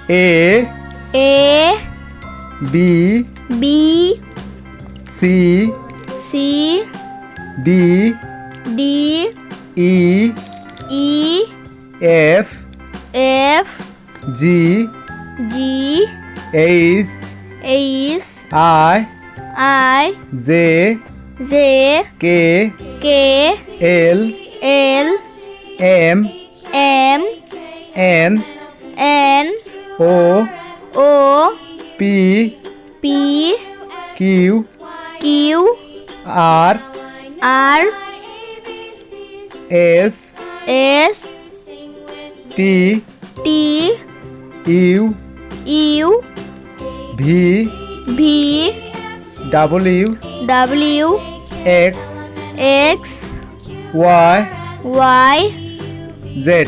A B C D E F G H I J K L M N O P Q R S T U V W X Y Z